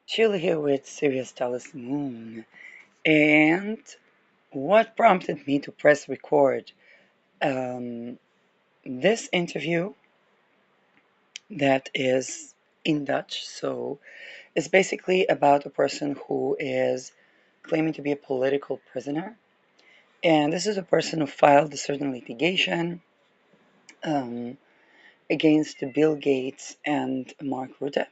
Chill here with Sirius Dallas Moon. And what prompted me to press record? Um, this interview that is in Dutch, so it's basically about a person who is claiming to be a political prisoner. And this is a person who filed a certain litigation um, against Bill Gates and Mark Rutte.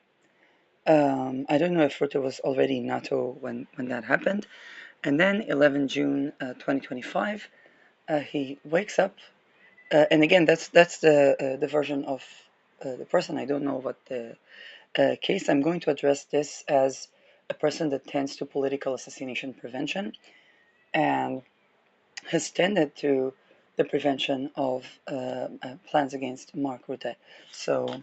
I don't know if Rutte was already in NATO when that happened. And then 11 June 2025, he wakes up, and again, that's the version of the person. I don't know what the case. I'm going to address this as a person that tends to political assassination prevention and has tended to the prevention of plans against Mark Rutte. So,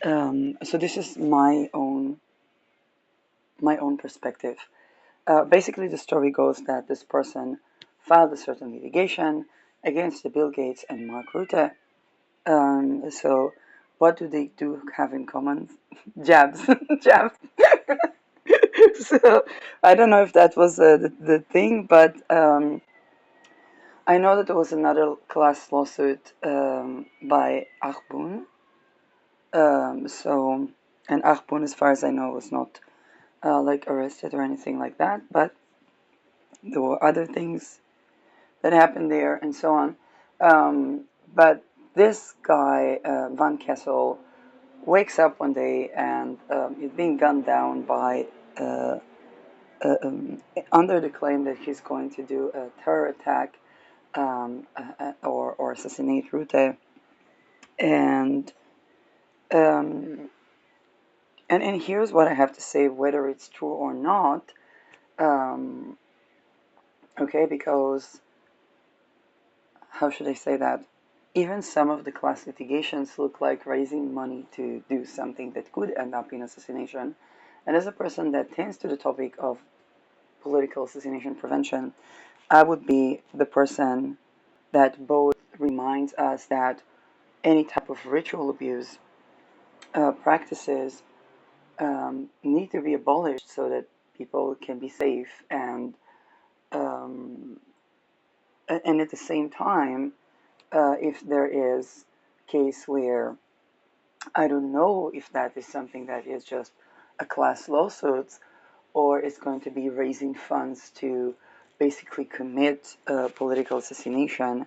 so this is my own perspective. Basically, the story goes that this person filed a certain litigation against the Bill Gates and Mark Rutte. So, what do they do have in common? Jabs, jabs. So, I don't know if that was the thing, but I know that there was another class lawsuit by Achboon. So, and Achboon, as far as I know, was not like arrested or anything like that, but there were other things that happened there and so on. But this guy, Van Kessel, wakes up one day and he's being gunned down by, uh, under the claim that he's going to do a terror attack or assassinate Rutte. And, um, and here's what I have to say, whether it's true or not. Um, okay, because how should I say that? Even some of the class litigations look like raising money to do something that could end up in assassination. And as a person that tends to the topic of political assassination prevention, I would be the person that both reminds us that any type of ritual abuse practices need to be abolished so that people can be safe um, and at the same time, if there is a case where I don't know if that is something that is just a class lawsuit or it's going to be raising funds to basically commit political assassination.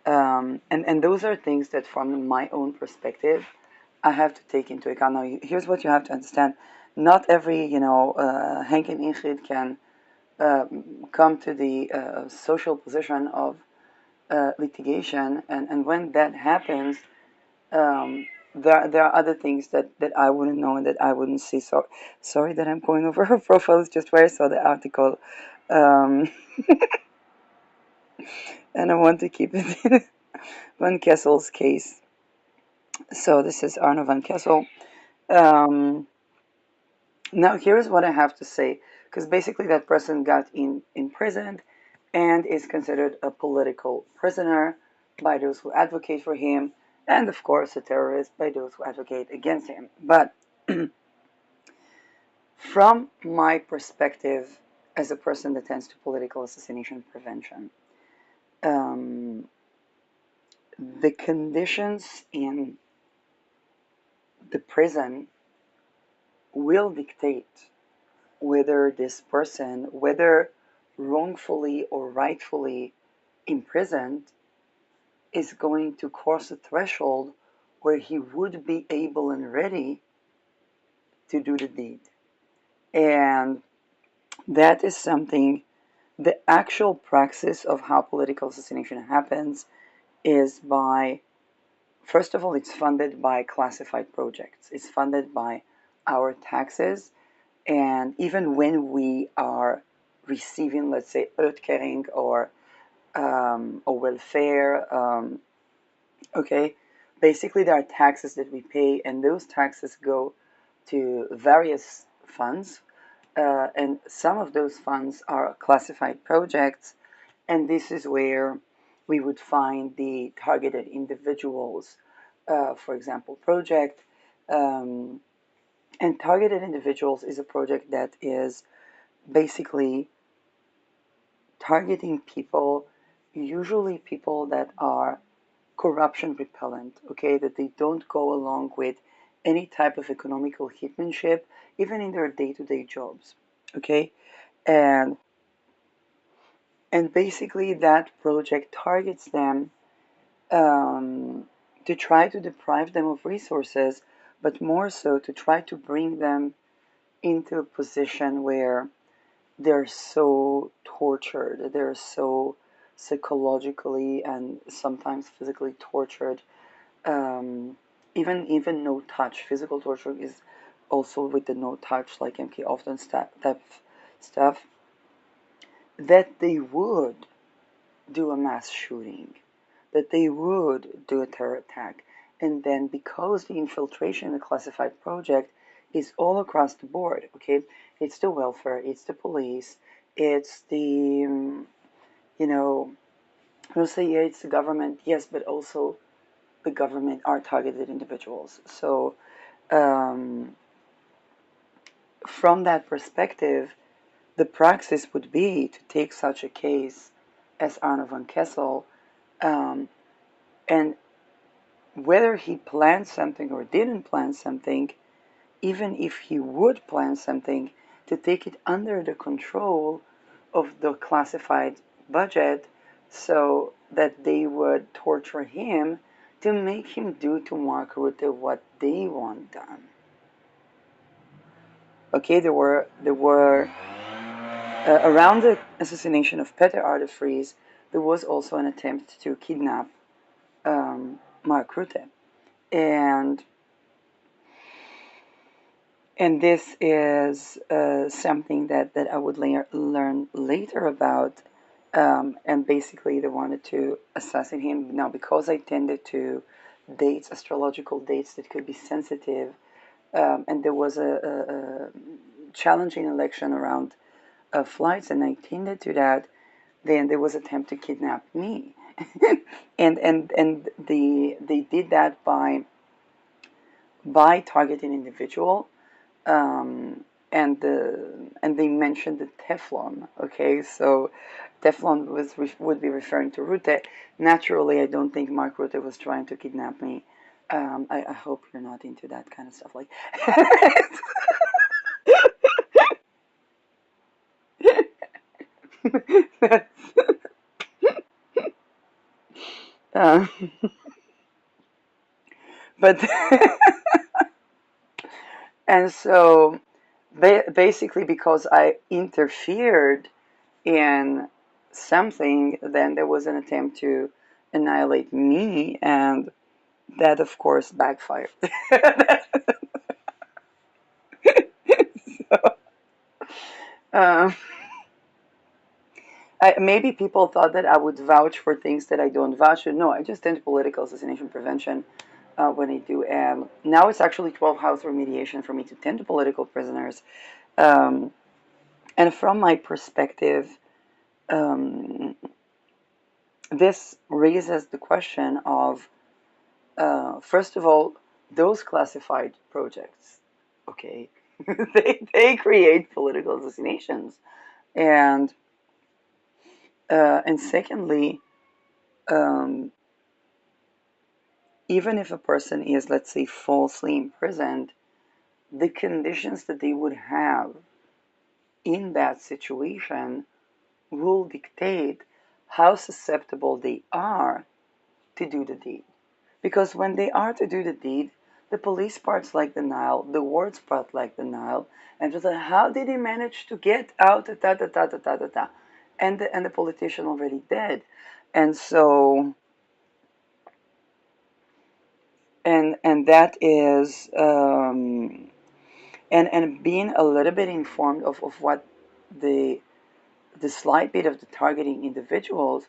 And those are things that, from my own perspective, I have to take into account. Now, here's what you have to understand. Not every, Henk and Ingrid can come to the social position of litigation. And when that happens, there are other things that I wouldn't know and that I wouldn't see. So sorry that I'm going over her profile. It's just where I saw the article, um, and I want to keep it in Van Kessel's case. So this is Arno Van Kessel. Um, Now here's what I have to say, because basically that person got imprisoned and is considered a political prisoner by those who advocate for him, and of course a terrorist by those who advocate against him. But from my perspective as a person that tends to political assassination prevention, um, the conditions in the prison will dictate whether this person, whether wrongfully or rightfully imprisoned, is going to cross a threshold where he would be able and ready to do the deed. And that is something, the actual praxis of how political assassination happens is by, first of all, it's funded by classified projects. It's funded by our taxes. And even when we are receiving, let's say, uitkering or welfare, okay, basically there are taxes that we pay, and those taxes go to various funds, and some of those funds are classified projects, and this is where we would find the targeted individuals, for example, project. Um, And targeted individuals is a project that is basically targeting people, usually people that are corruption repellent, okay, that they don't go along with any type of economical hitmanship, even in their day-to-day jobs, okay, and basically that project targets them um, to try to deprive them of resources, but more so to try to bring them into a position where they're so tortured, they're so psychologically and sometimes physically tortured. Um, even no touch, physical torture is also with the no touch, like MK often type stuff, that they would do a mass shooting, that they would do a terror attack. And then because the infiltration in the classified project is all across the board, okay, it's the welfare, it's the police, it's the, you know, we'll say, yeah, it's the government, yes, but also the government are targeted individuals. So um, from that perspective, the praxis would be to take such a case as Arno van Kessel, um, and whether he planned something or didn't plan something, even if he would plan something, to take it under the control of the classified budget so that they would torture him to make him do to Mark Rutte what they want done. Okay, there were around the assassination of Peter R. de Vries, there was also an attempt to kidnap Mark Rutte, and this is something that I would learn later about. And basically, they wanted to assassinate him. Now, because I tended to dates, astrological dates that could be sensitive, and there was a challenging election around flights, and I tended to that. Then there was an attempt to kidnap me, and they did that by targeting individual, and they mentioned the Teflon. Okay, so Teflon would be referring to Rutte. Naturally, I don't think Mark Rutte was trying to kidnap me. I hope you're not into that kind of stuff. Like, uh, but and so basically, because I interfered in something, then there was an attempt to annihilate me, and that, of course, backfired. um, maybe people thought that I would vouch for things that I don't vouch for. No, I just tend to political assassination prevention when I do. And now it's actually 12 house remediation for me to tend to political prisoners. Um, and from my perspective, um, this raises the question of, first of all, those classified projects, okay, they create political assassinations. And secondly, um, even if a person is, let's say, falsely imprisoned, the conditions that they would have in that situation will dictate how susceptible they are to do the deed. Because when they are to do the deed, the police part's like the Nile, the wards part like the Nile, and just like, how did he manage to get out? Da, da, da, da, da, da, da. And the politician already dead. And so, and that is, and being a little bit informed of what the slight bit of the targeting individuals,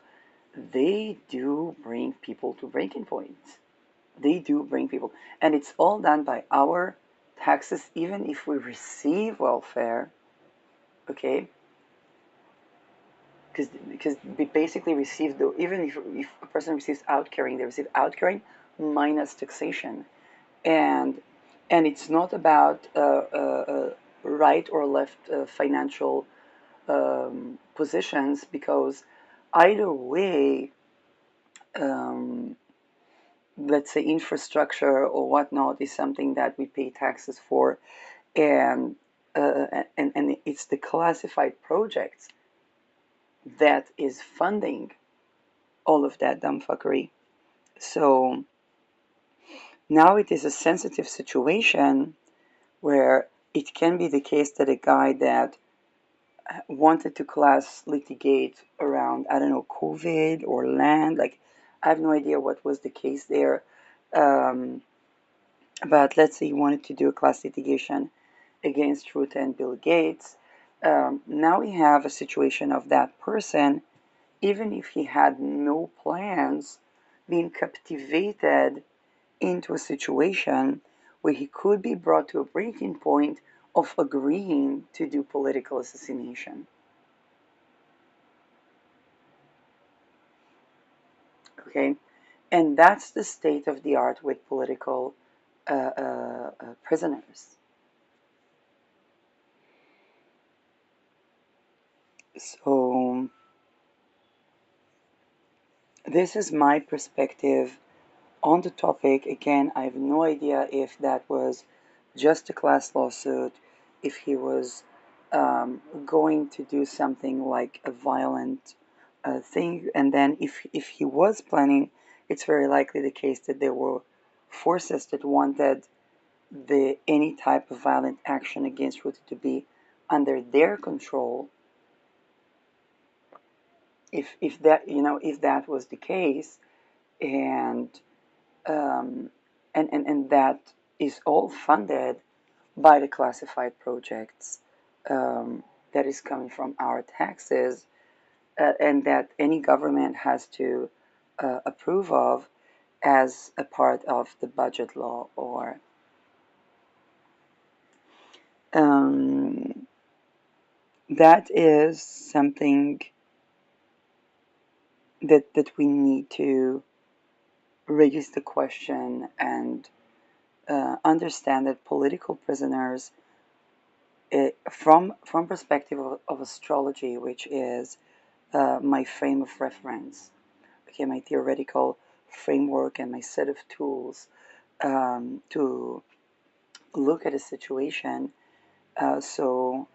they do bring people to breaking points. They do bring people, and it's all done by our taxes, even if we receive welfare, okay? Because we basically receive the, even if a person receives outcarrying, they receive outcarrying minus taxation, and And it's not about right or left financial positions, because either way, um, let's say infrastructure or whatnot is something that we pay taxes for, and and it's the classified projects that is funding all of that dumbfuckery. So now it is a sensitive situation where it can be the case that a guy that wanted to class litigate around, I don't know, COVID or land, like, I have no idea what was the case there. Um, but let's say he wanted to do a class litigation against Ruth and Bill Gates. Now we have a situation of that person, even if he had no plans, being captivated into a situation where he could be brought to a breaking point of agreeing to do political assassination. Okay, and that's the state of the art with political prisoners. So this is my perspective on the topic. Again, I have no idea if that was just a class lawsuit, if he was going to do something like a violent thing, and then if he was planning, it's very likely the case that there were forces that wanted the any type of violent action against Ruth to be under their control. If that, if that was the case, and um, and that is all funded by the classified projects, that is coming from our taxes, and that any government has to approve of as a part of the budget law, or um, that is something that we need to raise the question, and understand that political prisoners, from perspective of astrology, which is my frame of reference, okay, my theoretical framework and my set of tools to look at a situation. So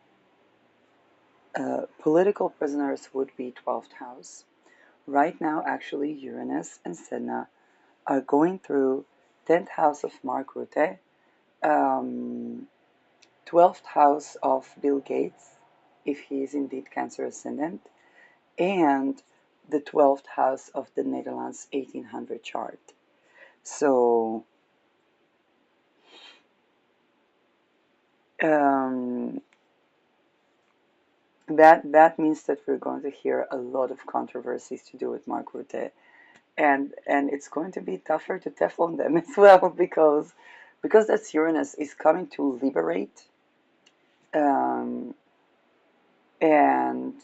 political prisoners would be 12th house. Right now, actually, Uranus and Sedna are going through 10th house of Mark Rutte, um, 12th house of Bill Gates, if he is indeed Cancer ascendant, and the 12th house of the Netherlands 1800 chart. So um, that means that we're going to hear a lot of controversies to do with Mark Rutte, and it's going to be tougher to Teflon them as well, because that's Uranus is coming to liberate, um, and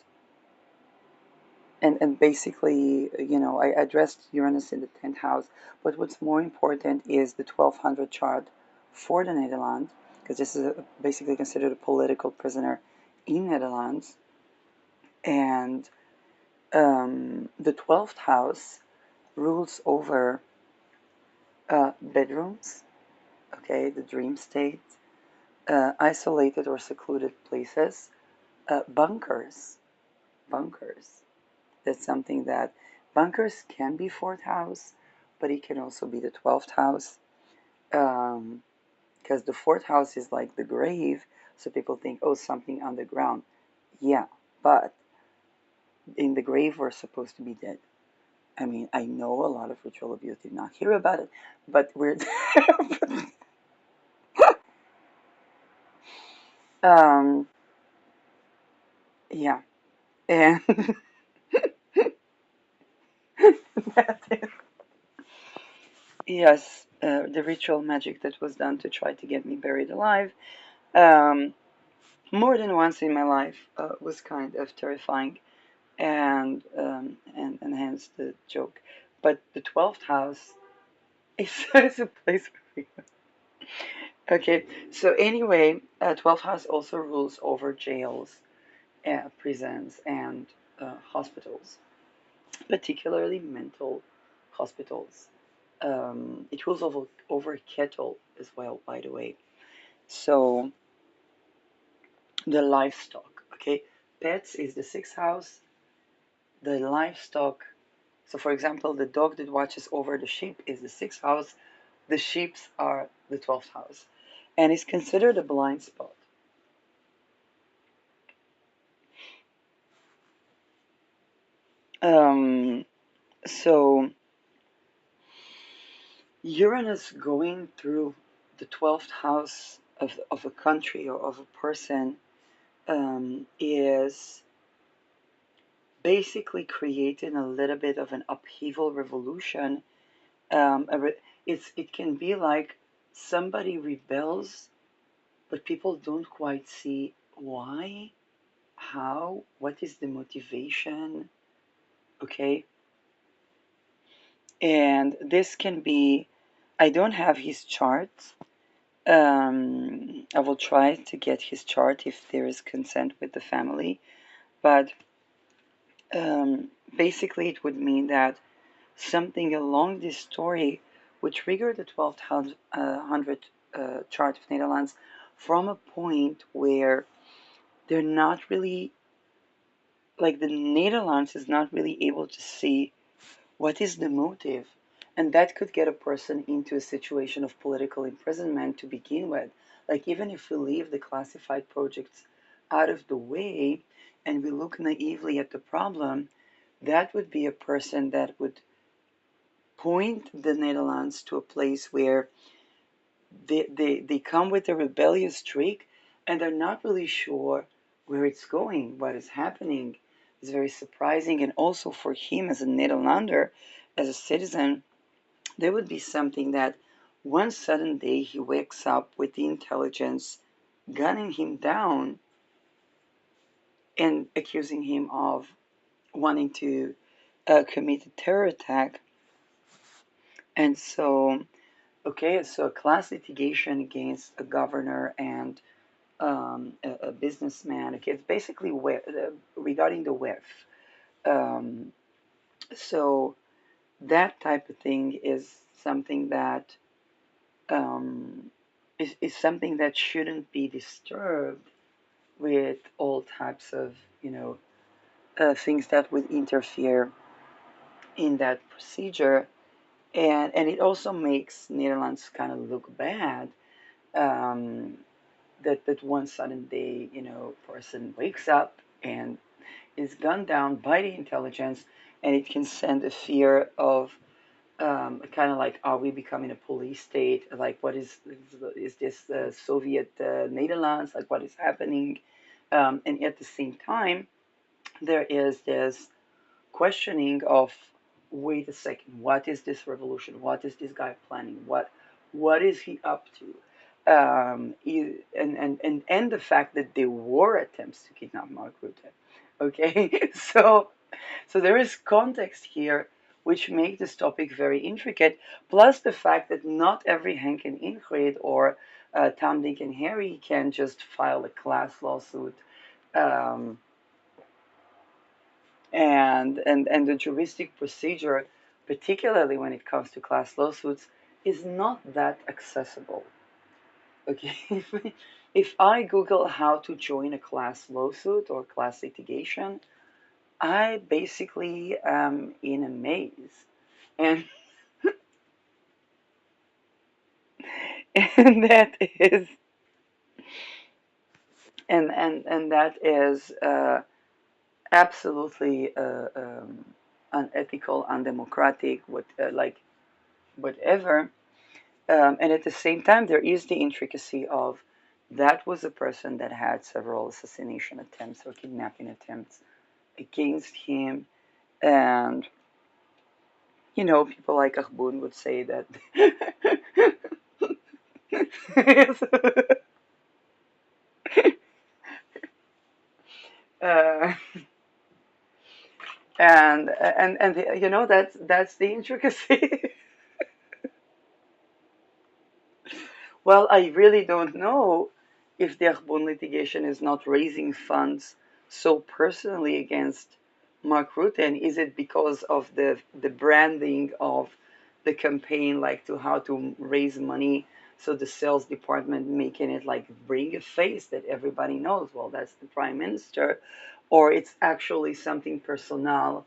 and basically, I addressed Uranus in the 10th house, but what's more important is the 1200 chart for the Netherlands, because this is basically considered a political prisoner in Netherlands, and the 12th house rules over bedrooms, okay, the dream state, isolated or secluded places, bunkers, bunkers. That's something that bunkers can be fourth house, but it can also be the 12th house. Because the fourth house is like the grave, so people think, oh, something underground. Yeah, but in the grave, we're supposed to be dead. I mean, I know a lot of ritual abuse did not hear about it, but we're. um, yeah, and that is, yes, the ritual magic that was done to try to get me buried alive. Um, More than once in my life was kind of terrifying, and hence the joke. But the 12th house is, is a place where Okay, so anyway, 12th house also rules over jails, prisons, and hospitals, particularly mental hospitals. It rules over cattle as well, by the way. So the livestock, okay, pets is the sixth house, the livestock. So, for example, the dog that watches over the sheep is the sixth house, the sheeps are the 12th house, and is considered a blind spot. Um, so, Uranus going through the 12th house of a country or of a person is basically creating a little bit of an upheaval revolution. It can be like somebody rebels, but people don't quite see why, how, what is the motivation, okay? And this can be, I don't have his chart. I will try to get his chart if there is consent with the family, but basically it would mean that something along this story would trigger the 1200 chart of Netherlands from a point where they're not really, like the Netherlands is not really able to see what is the motive. And that could get a person into a situation of political imprisonment to begin with. Like, even if we leave the classified projects out of the way and we look naively at the problem, that would be a person that would point the Netherlands to a place where they come with a rebellious streak and they're not really sure where it's going, what is happening. It's very surprising. And also for him as a Netherlander, as a citizen, there would be something that one sudden day he wakes up with the intelligence gunning him down and accusing him of wanting to commit a terror attack. And so, okay, so a class litigation against a governor and a businessman. Okay, it's basically regarding the WEF. Um, so that type of thing is something that um, is something that shouldn't be disturbed with all types of things that would interfere in that procedure, and it also makes Netherlands kind of look bad. Um, that one sudden day, person wakes up and is gunned down by the intelligence, and it can send a fear of kind of like, are we becoming a police state? Like, what is this the Soviet Netherlands? Like, what is happening? And at the same time, there is this questioning of, wait a second, what is this revolution? What is this guy planning? What is he up to? And the fact that there were attempts to kidnap Mark Rutte. Okay, so there is context here which make this topic very intricate, plus the fact that not every Henk and Ingrid or Tom, Dick, and Harry can just file a class lawsuit. Um, and the juristic procedure, particularly when it comes to class lawsuits, is not that accessible. Okay, if I Google how to join a class lawsuit or class litigation, I basically am in a maze, and and that is and that is absolutely unethical, undemocratic, like whatever. And at the same time, there is the intricacy of that was a person that had several assassination attempts or kidnapping attempts against him. And, people like Arbun would say that. uh, and that's the intricacy. Well, I really don't know if the Arbonne litigation is not raising funds so personally against Mark Rutte. And is it because of the branding of the campaign, like to how to raise money? So the sales department making it like bring a face that everybody knows, well, that's the prime minister, or it's actually something personal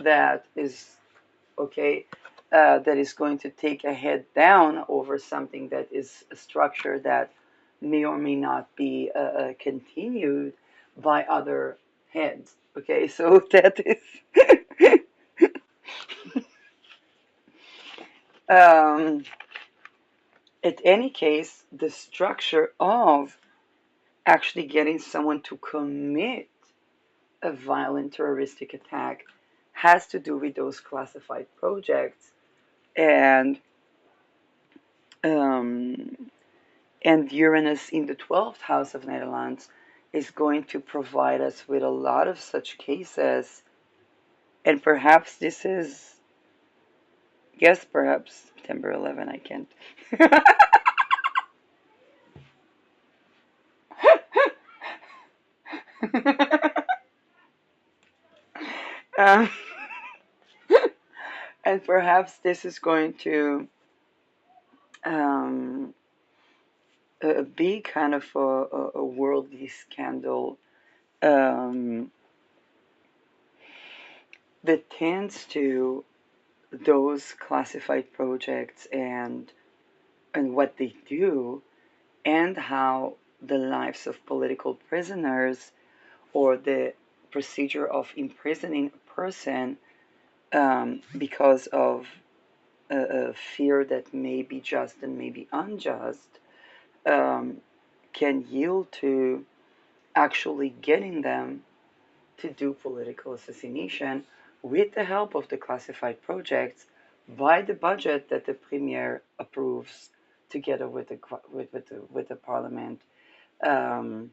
that is okay, that is going to take a head down over something that is a structure that may or may not be continued by other heads. Okay, so that is. um, at any case, the structure of actually getting someone to commit a violent terroristic attack has to do with those classified projects, and um, and Uranus in the 12th house of Netherlands is going to provide us with a lot of such cases. And perhaps this is, yes, perhaps September 11, I can't. um, and perhaps this is going to um, be kind of a worldly scandal um, that tends to those classified projects and what they do, and how the lives of political prisoners or the procedure of imprisoning a person because of a fear that may be just and may be unjust um, can yield to actually getting them to do political assassination with the help of the classified projects by the budget that the premier approves together with the parliament. Um,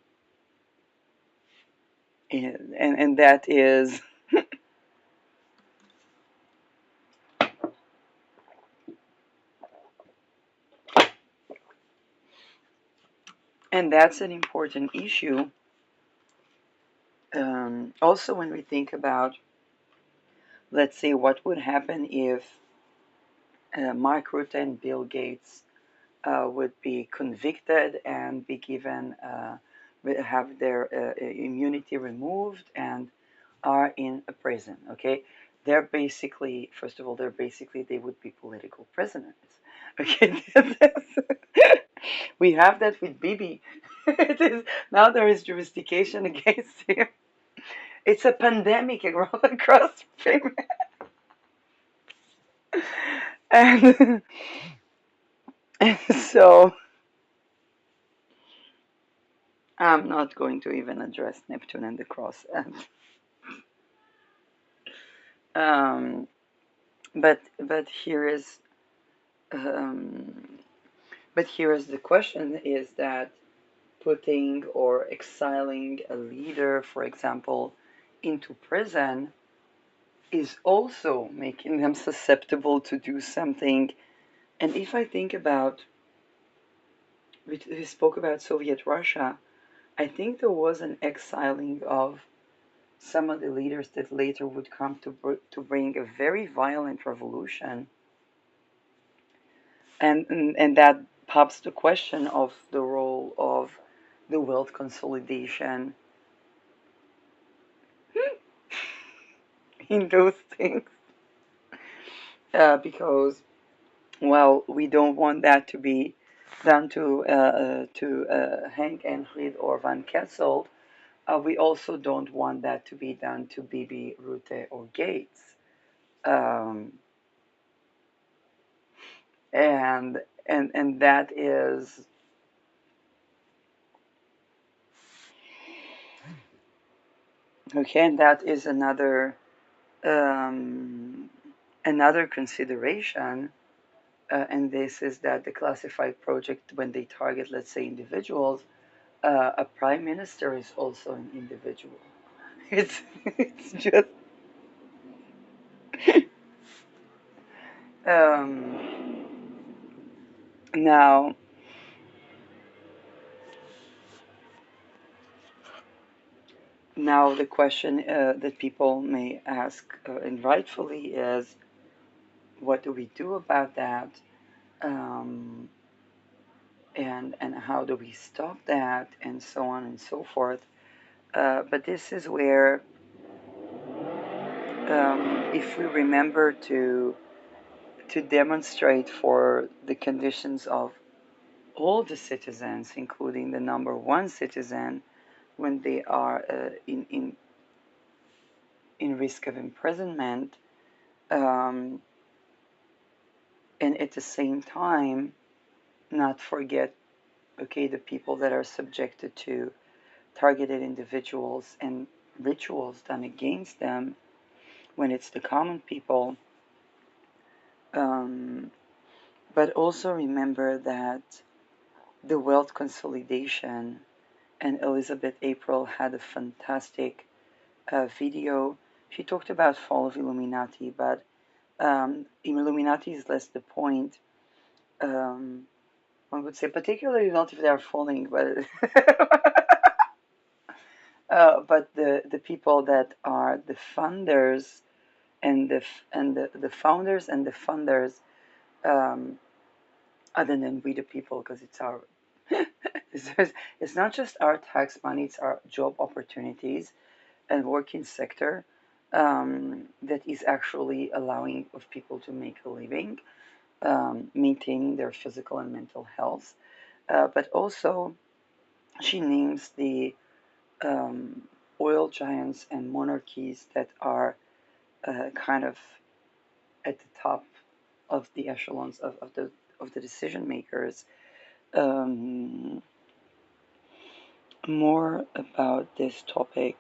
and that is and that's an important issue. Also, when we think about, let's say, what would happen if Mark Rutte and Bill Gates would be convicted and be given have their immunity removed and are in a prison. Okay, they're basically, first of all, they would be political prisoners. Okay, we have that with Bibi. It is, now there is jurisdiction against him. It's a pandemic across Finland. And, and so I'm not going to even address Neptune and the cross. Um, but here is um, but here is the question: is that putting or exiling a leader, for example, into prison is also making them susceptible to do something. And if I think about, we spoke about Soviet Russia, I think there was an exiling of some of the leaders that later would come to bring a very violent revolution. And that pops the question of the role of the wealth consolidation in those things. Because, well, we don't want that to be done to Henk Enried or Van Kessel. We also don't want that to be done to Bibi, Rutte, or Gates. Um, and and that is okay. And that is um, another consideration. And this is that the classified project, when they target, let's say, individuals, a prime minister is also an individual. It's just um, now. Now, the question that people may ask, and rightfully, is what do we do about that? Um, and how do we stop that, and so on and so forth. But this is where, if we remember to demonstrate for the conditions of all the citizens, including the number one citizen, when they are in risk of imprisonment, um, and at the same time not forget, okay, the people that are subjected to targeted individuals and rituals done against them, when it's the common people. Um, but also remember that the wealth consolidation, and Elizabeth April had a fantastic video. She talked about fall of Illuminati, but Illuminati is less the point. Um, one would say, particularly not if they are falling, but but the people that are the funders and the founders and the funders, um, other than we the people, because it's our it's not just our tax money, it's our job opportunities and working sector, that is actually allowing of people to make a living, maintaining their physical and mental health. But also, she names the um, oil giants and monarchies that are kind of at the top of the echelons of the decision makers. Um, More about this topic.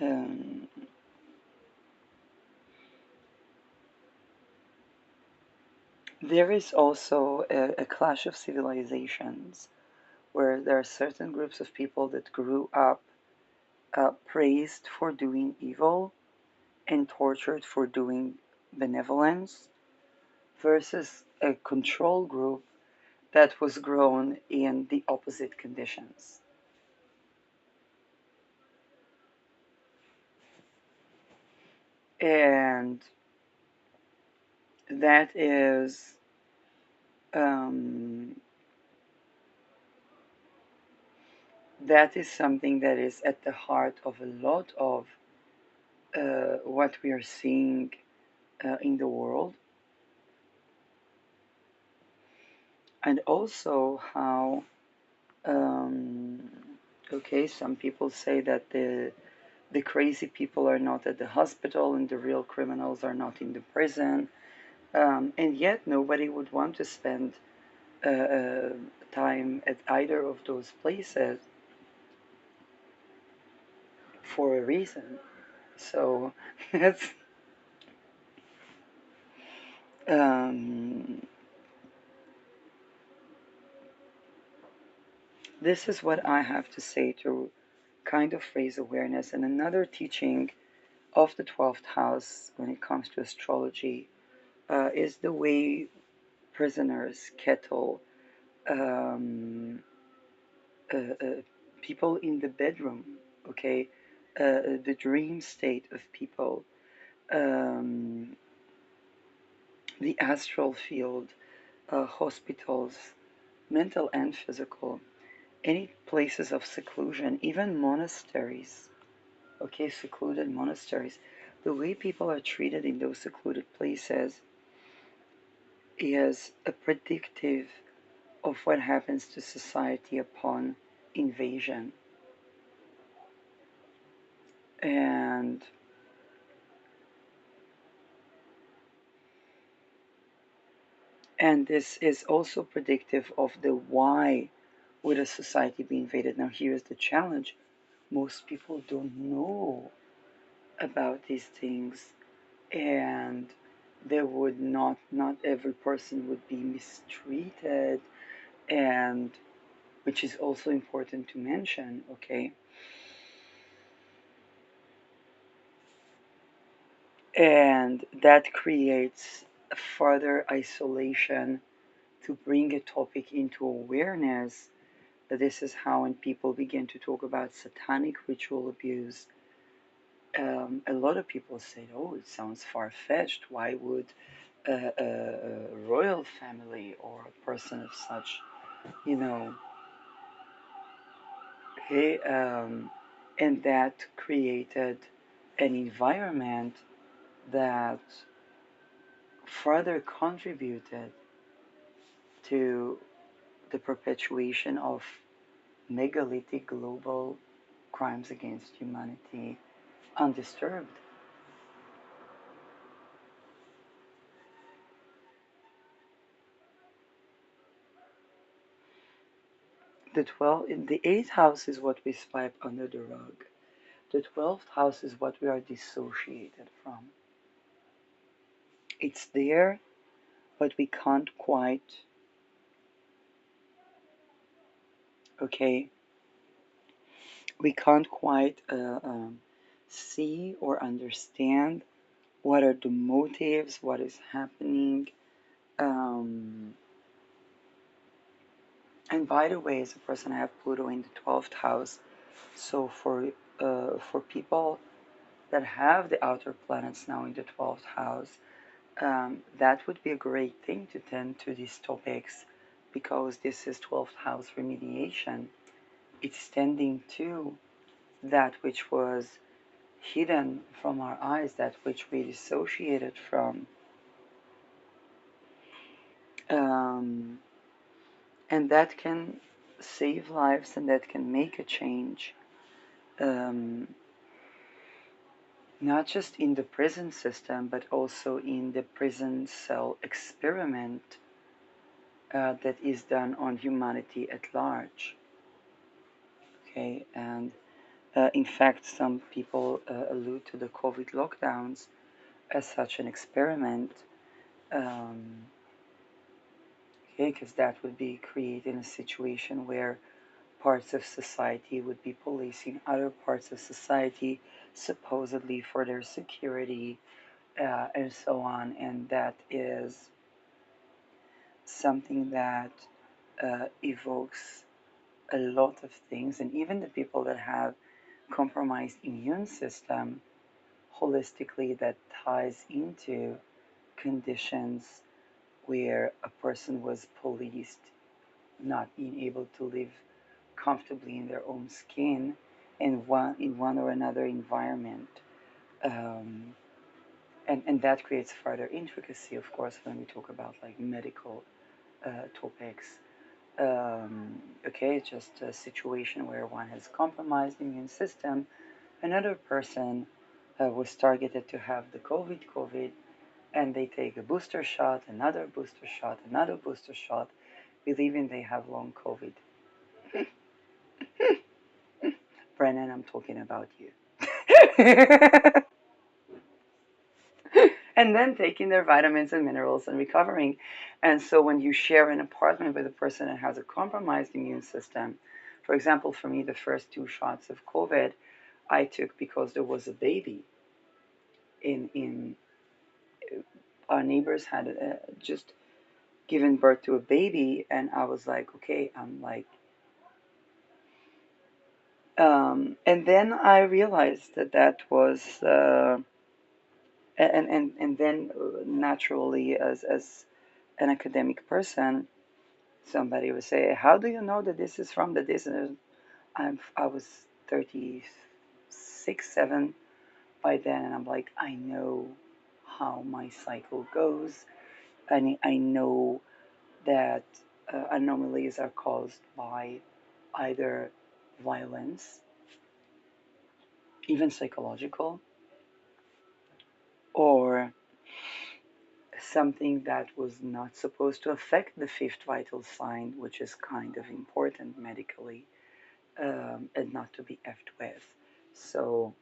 Um, there is also a clash of civilizations where there are certain groups of people that grew up praised for doing evil and tortured for doing benevolence, versus a control group that was grown in the opposite conditions. And that is um, that is something that is at the heart of a lot of what we are seeing in the world, and also how, um, okay, some people say that the crazy people are not at the hospital and the real criminals are not in the prison, and yet nobody would want to spend uh, time at either of those places for a reason. So that's um, this is what I have to say to kind of raise awareness. And another teaching of the 12th house when it comes to astrology is the way prisoners, kettle, um, uh, uh, people in the bedroom, okay, the dream state of people, um, the astral field, hospitals, mental and physical, any places of seclusion, even monasteries, okay, secluded monasteries. The way people are treated in those secluded places is a predictive of what happens to society upon invasion. And this is also predictive of the why would a society be invaded. Now here's the challenge. Most people don't know about these things, and there would not every person would be mistreated, and which is also important to mention, okay? And that creates a further isolation to bring a topic into awareness. This is how when people begin to talk about satanic ritual abuse, a lot of people say, oh, it sounds far-fetched. Why would a royal family or a person of such, you know, okay, and that created an environment that further contributed to the perpetuation of megalithic global crimes against humanity undisturbed. The eighth house is what we swipe under the rug. The 12th house is what we are dissociated from. It's there, but we can't quite, okay, we can't quite see or understand what are the motives, what is happening. Um, and by the way, as a person, I have Pluto in the 12th house. So for people that have the outer planets now in the 12th house, that would be a great thing to tend to these topics because this is 12th house remediation. It's tending to that which was hidden from our eyes, that which we dissociated from. Um, and that can save lives and that can make a change. Um, Not just in the prison system, but also in the prison cell experiment that is done on humanity at large. Okay, and in fact, some people allude to the COVID lockdowns as such an experiment. Um, okay, because that would be creating a situation where parts of society would be policing other parts of society supposedly for their security and so on. And that is something that evokes a lot of things. And even the people that have compromised immune system, holistically, that ties into conditions where a person was policed, not being able to live comfortably in their own skin in one or another environment. Um, and that creates further intricacy, of course, when we talk about like medical topics. Okay, just a situation where one has compromised immune system. Another person was targeted to have the COVID, and they take a booster shot, another booster shot, believing they have long COVID. Brennan, I'm talking about you. And then taking their vitamins and minerals and recovering. And so when you share an apartment with a person that has a compromised immune system, for example, for me, the first two shots of COVID I took because there was a baby in our neighbors had just given birth to a baby, and I was like, okay, I'm like, and then I realized that that was, and then naturally, as an academic person, somebody would say, how do you know that this is from the this? And I was 36, 7 by then, and I'm like, I know how my cycle goes. I know that anomalies are caused by either violence, even psychological, or something that was not supposed to affect the fifth vital sign, which is kind of important medically, and not to be effed with. So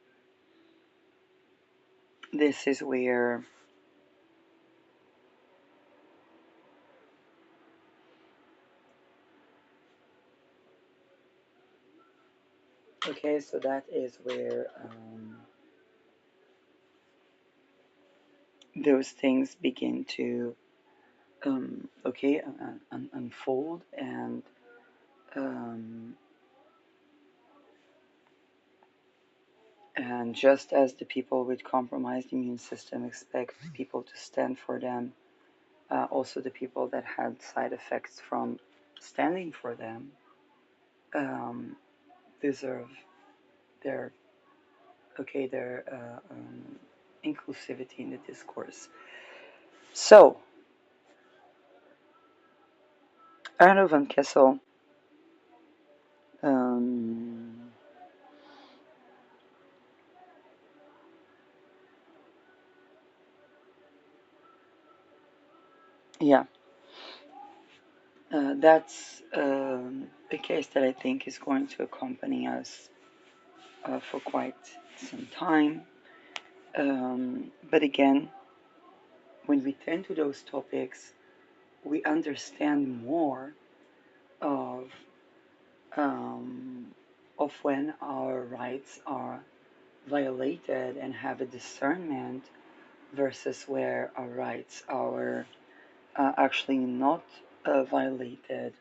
this is where, okay, so that is where those things begin to okay, unfold, um, and just as the people with compromised immune system expect people to stand for them, also the people that had side effects from standing for them um, deserve their their inclusivity in the discourse. So, Arno van Kessel, um, yeah, that's a case that I think is going to accompany us for quite some time. But again, when we turn to those topics, we understand more of um, when our rights are violated and have a discernment versus where our rights are actually not violated,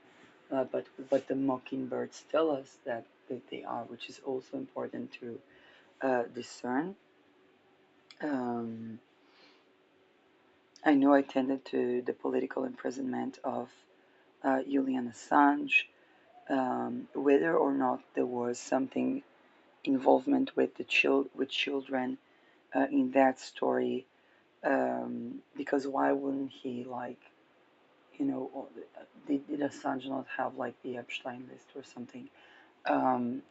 but the mockingbirds tell us that they are, which is also important to discern. Um, I know I tended to the political imprisonment of Julian Assange, whether or not there was something involvement with with children in that story, because why wouldn't he did Assange not have like the Epstein list or something? Um,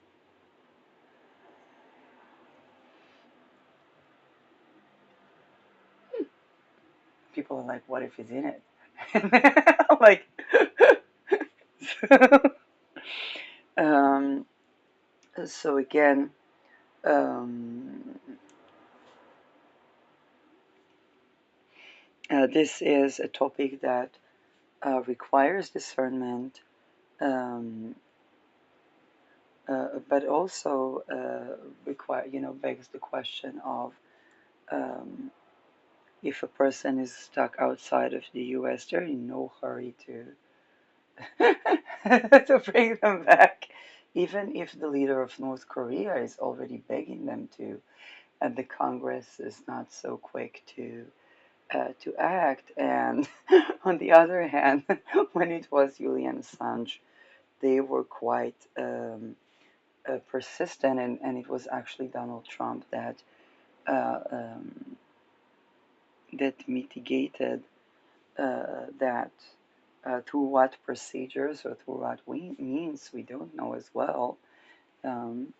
People are like, what if he's in it? Like, um, so again, um, this is a topic that requires discernment, um, but also begs the question of um, if a person is stuck outside of the U.S., they're in no hurry to to bring them back, even if the leader of North Korea is already begging them to, and the Congress is not so quick to act. And on the other hand, when it was Julian Assange, they were quite persistent, and it was actually Donald Trump uh, um, that mitigated that through what procedures or through what means we don't know as well. Um,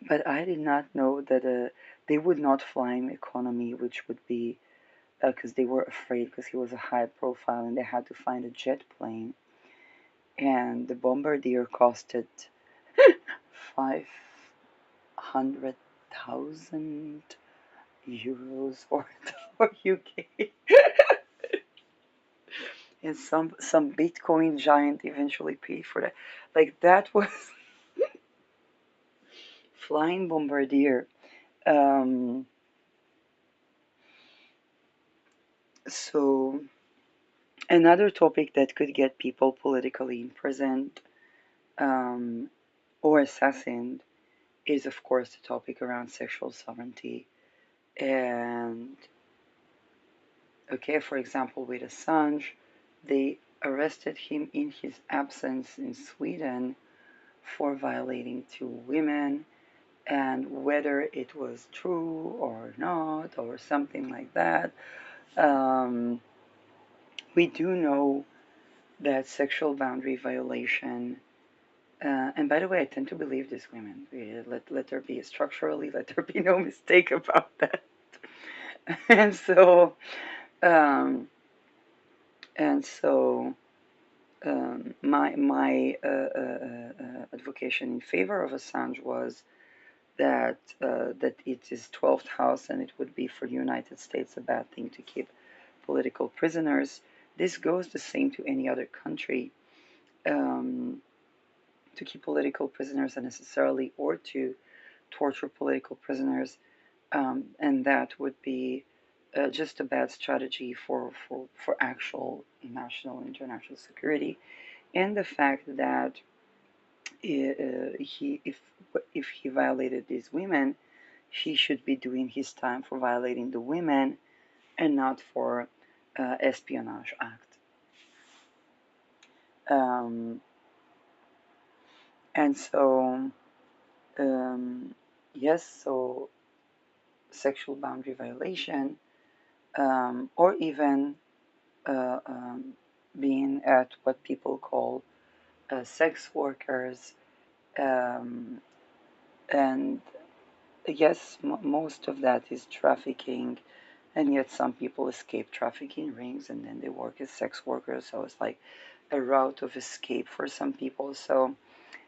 but I did not know that they would not fly him economy, which would be because they were afraid because he was a high profile and they had to find a jet plane. And the bombardier costed 500,000 euros or UK. And some Bitcoin giant eventually paid for that. Like that was flying bombardier. Um, so another topic that could get people politically imprisoned um, or assassinated is, of course, the topic around sexual sovereignty. And okay, for example, with Assange, they arrested him in his absence in Sweden for violating two women, and whether it was true or not or something like that. Um, we do know that sexual boundary violation, and by the way, I tend to believe these women. Let there be structurally, let there be no mistake about that. and so, um, and so, my advocation in favor of Assange was that it is 12th house and it would be for the United States a bad thing to keep political prisoners. This goes the same to any other country. Um, to keep political prisoners unnecessarily or to torture political prisoners, and that would be just a bad strategy for actual national and international security, and the fact that he if he violated these women, he should be doing his time for violating the women and not for espionage act. Um, and so um, yes, so sexual boundary violation, or even uh, um, being at what people call sex workers, um, and yes, most of that is trafficking, and yet some people escape trafficking rings and then they work as sex workers. So it's like a route of escape for some people. So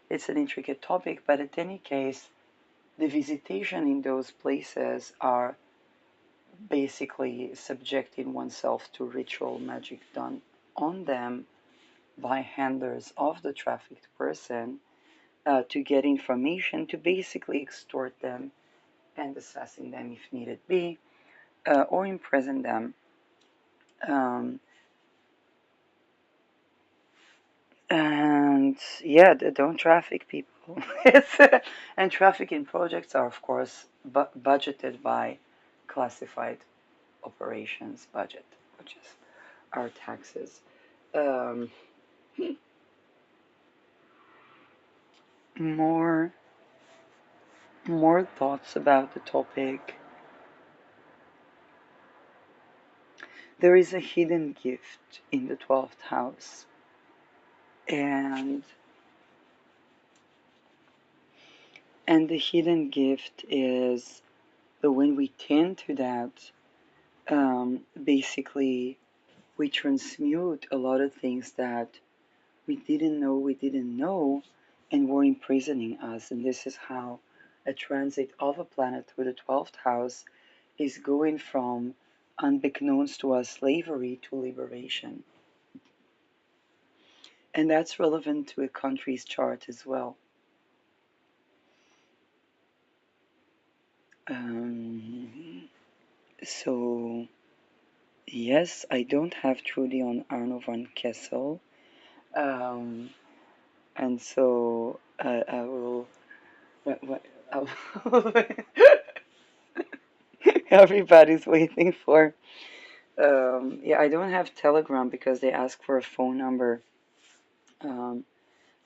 it's an intricate topic, but in any case, the visitation in those places are basically subjecting oneself to ritual magic done on them by handlers of the trafficked person to get information to basically extort them and assassinate them if needed be, or imprison them. Um, and yeah, don't traffic people. And trafficking projects are, of course, budgeted by classified operations budget, which is our taxes. Um, more more thoughts about the topic. There is a hidden gift in the 12th house, and the hidden gift is that when we tend to that, basically we transmute a lot of things that we didn't know, and were imprisoning us. And this is how a transit of a planet through the 12th house is going from unbeknownst to us slavery to liberation. And that's relevant to a country's chart as well. Um, so, yes, I don't have Trudy on Arno van Kessel. Um, and so I will. What, I will everybody's waiting for. Yeah, I don't have Telegram because they asked for a phone number. Um,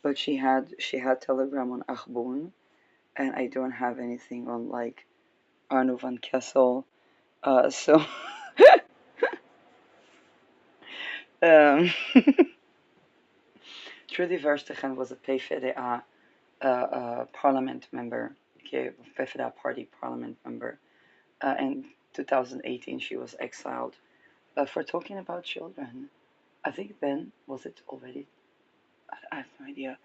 but she had Telegram on Achbon, and I don't have anything on like Arno van Kessel. So um, Trudy Verstegen was a PvdA parliament member, okay, PvdA party parliament member. In 2018, she was exiled for talking about children. I think then was it already? I have no idea.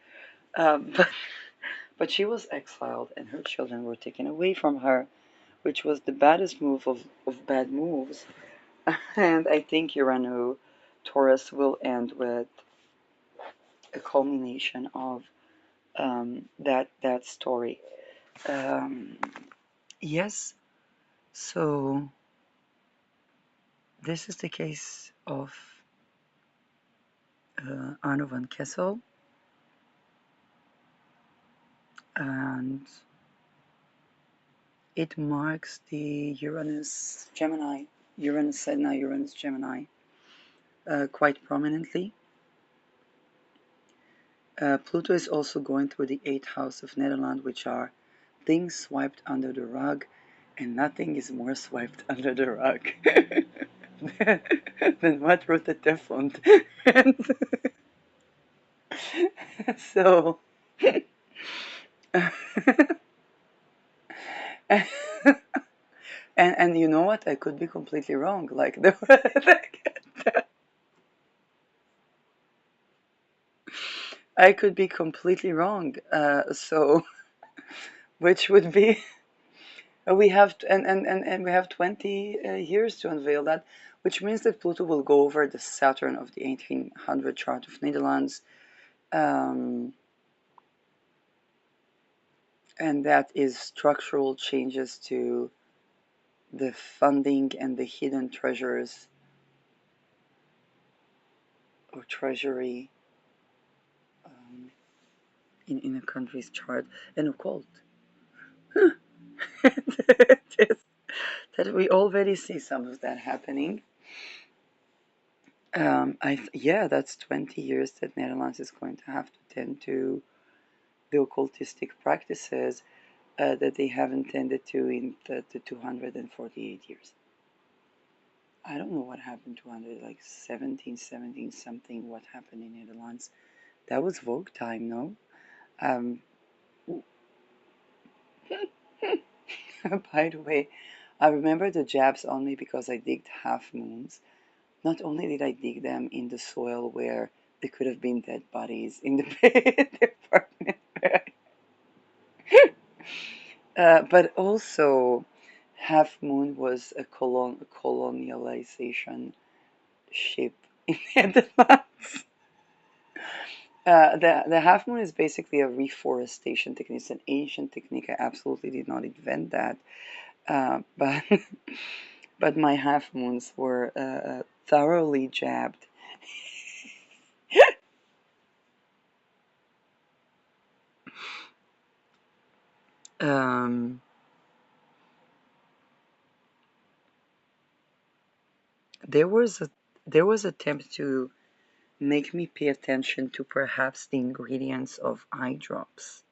But she was exiled, and her children were taken away from her, which was the baddest move of bad moves. And I think Urano Taurus will end with a culmination of that story. Um, yes, so this is the case of Arno van Kessel, and it marks the Uranus Gemini, Uranus Sedna, Uranus Gemini quite prominently. Pluto is also going through the 8th house of Netherlands, which are things swiped under the rug, and nothing is more swiped under the rug than what wrote the Teflon. So, and you know what? I could be completely wrong. Like I could be completely wrong. So, which would be we have and we have 20 years to unveil that, which means that Pluto will go over the Saturn of the 1800 chart of Netherlands, um, and that is structural changes to the funding and the hidden treasures or treasury um, in a country's chart and occult. that that we already see some of that happening. Yeah, that's 20 years that Netherlands is going to have to tend to the occultistic practices that they haven't tended to in the 248 years. I don't know what happened to 100, like 17 something, what happened in Netherlands. That was Vogue time, no? Um, by the way, I remember the jabs only because I digged half moons. Not only did I dig them in the soil where there could have been dead bodies in the department, but also Half Moon was a colonialization ship in Netherlands. The Half Moon is basically a reforestation technique. It's an ancient technique. I absolutely did not invent that, but but my half moons were thoroughly jabbed. Um, there was a there was attempt to make me pay attention to perhaps the ingredients of eye drops.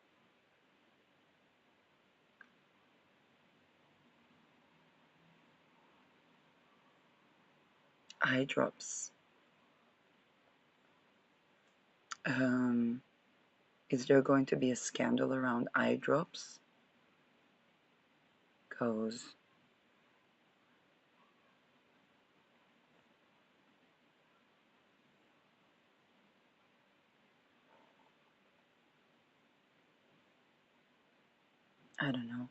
Eye drops. Um, is there going to be a scandal around eye drops? Cause I don't know.